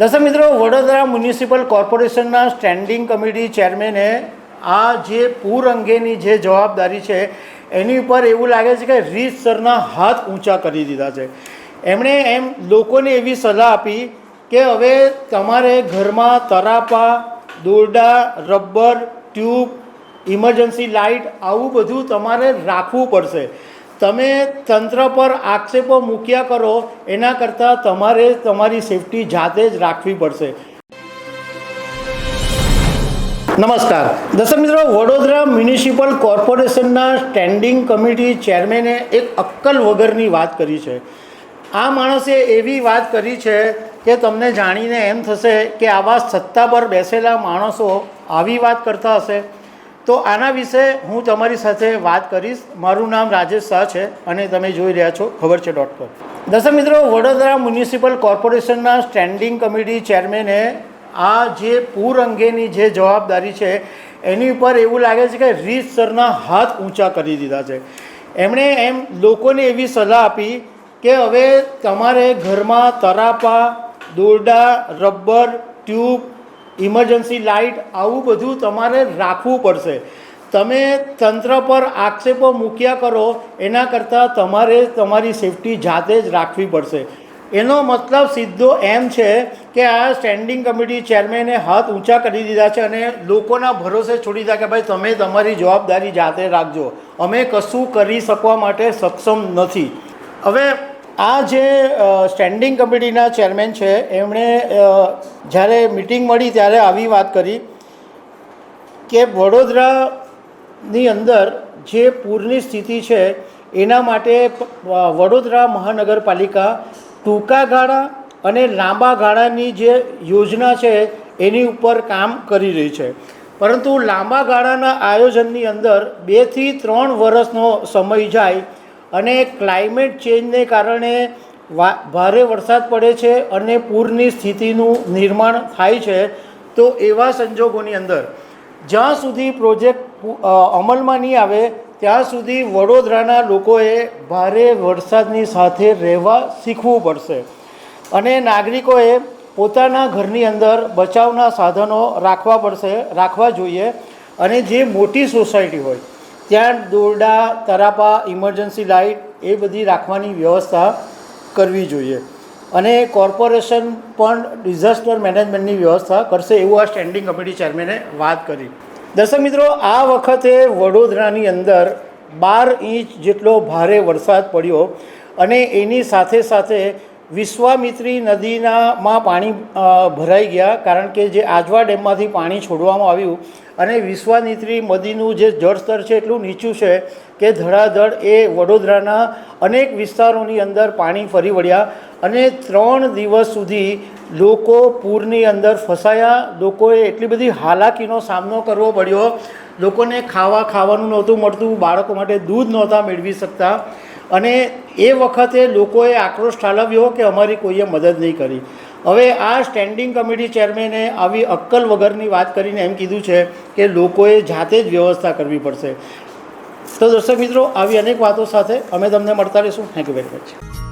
દર્શક મિત્રો, વડોદરા મ્યુનિસિપલ કોર્પોરેશનના સ્ટેન્ડિંગ કમિટી ચેરમેને આ જે પૂર અંગેની જે જવાબદારી છે એની ઉપર એવું લાગે છે કે રીતસરના હાથ ઊંચા કરી દીધા છે. એમણે લોકોને એવી સલાહ આપી કે હવે તમારે ઘરમાં તરાપા, દોરડા, રબર, ટ્યુબ, ઇમરજન્સી લાઇટ આવું બધું તમારે રાખવું પડશે. તમે તંત્ર પર આક્ષેપો મૂક્યા કરો એના કરતાં તમારે તમારી સેફટી જાતે જ રાખવી પડશે. નમસ્કાર દર્શક મિત્રો, વડોદરા મ્યુનિસિપલ કોર્પોરેશનના સ્ટેન્ડિંગ કમિટી ચેરમેને એક અક્કલ વગરની વાત કરી છે. આ માણસે એવી વાત કરી છે કે તમને જાણીને એમ થશે કે આવા સત્તા પર બેસેલા માણસો આવી વાત કરતા હશે. તો આના વિશે હું તમારી સાથે વાત કરીશ. મારું નામ રાજેશ શાહ છે અને તમે જોઈ રહ્યા છો ખબર છે .com. દર્શક મિત્રો, વડોદરા મ્યુનિસિપલ કોર્પોરેશનના સ્ટેન્ડિંગ કમિટી ચેરમેને આ જે પૂર અંગેની જે જવાબદારી છે એની ઉપર એવું લાગે છે કે રીતસરના હાથ ઊંચા કરી દીધા છે. એમણે લોકોને એવી સલાહ આપી કે હવે તમારે ઘરમાં તરાપા, દોરડા, રબર, ટ્યુબ, ઇમરજન્સી લાઇટ આવું બધું તમારે રાખવું પડશે. તમે તંત્ર પર આક્ષેપો મૂક્યા કરો એના કરતાં તમારે તમારી સેફટી જાતે જ રાખવી પડશે. એનો મતલબ સીધો એમ છે કે આ સ્ટેન્ડિંગ કમિટી ચેરમેને હાથ ઊંચા કરી દીધા છે અને લોકોના ભરોસે છોડી દીધા કે ભાઈ તમે તમારી જવાબદારી જાતે રાખજો, અમે કશું કરી શકવા માટે સક્ષમ નથી. હવે આ જે સ્ટેન્ડિંગ કમિટીના ચેરમેન છે એમણે જ્યારે મિટિંગ મળી ત્યારે આવી વાત કરી કે વડોદરાની અંદર જે પૂરની સ્થિતિ છે એના માટે વડોદરા મહાનગરપાલિકા ટૂંકા ગાળા અને લાંબા ગાળાની જે યોજના છે એની ઉપર કામ કરી રહી છે. પરંતુ લાંબા ગાળાના આયોજનની અંદર 2 થી 3 વર્ષનો સમય જાય અને ક્લાઇમેટ ચેન્જને કારણે ભારે વરસાદ પડે છે અને પૂરની સ્થિતિનું નિર્માણ થાય છે. તો એવા સંજોગોની અંદર જ્યાં સુધી પ્રોજેક્ટ અમલમાં નહીં આવે ત્યાં સુધી વડોદરાના લોકોએ ભારે વરસાદની સાથે રહેવા શીખવું પડશે અને નાગરિકોએ પોતાના ઘરની અંદર બચાવના સાધનો રાખવા જોઈએ. અને જે મોટી સોસાયટી હોય ત્યાં દોરડા, તરાપા, ઇમરજન્સી લાઇટ એ બધી રાખવાની વ્યવસ્થા કરવી જોઈએ. અને કોર્પોરેશન પણ ડિઝાસ્ટર મેનેજમેન્ટની વ્યવસ્થા કરશે એવું આ સ્ટેન્ડિંગ કમિટી ચેરમેને વાત કરી. દર્શક મિત્રો, આ વખતે વડોદરાની અંદર 12 ઇંચ જેટલો ભારે વરસાદ પડ્યો અને એની સાથે સાથે વિશ્વામિત્રી નદીમાં પાણી ભરાઈ ગયા, કારણ કે જે આજવા ડેમમાંથી પાણી છોડવામાં આવ્યું અને વિશ્વામિત્રી નદીનું જે જળસ્તર છે એટલું નીચું છે કે ધડાધડ એ વડોદરાના અનેક વિસ્તારોની અંદર પાણી ફરી વળ્યા અને 3 દિવસ સુધી લોકો પૂરની અંદર ફસાયા. લોકોએ એટલી બધી હાલાકીનો સામનો કરવો પડ્યો. લોકોને ખાવાનું નહોતું મળતું, બાળકો માટે દૂધ નહોતા મેળવી શકતા અને એ વખતે લોકોએ આક્રોશ ઠાલવ્યો કે અમારી કોઈએ મદદ નહીં કરી. હવે આ સ્ટેન્ડિંગ કમિટી ચેરમેને આવી અક્કલ વગરની વાત કરીને એમ કીધું છે કે લોકોએ જાતે જ વ્યવસ્થા કરવી પડશે. તો દર્શક મિત્રો, આવી અનેક વાતો સાથે અમે તમને મળતા રહીશું. Thank you very much.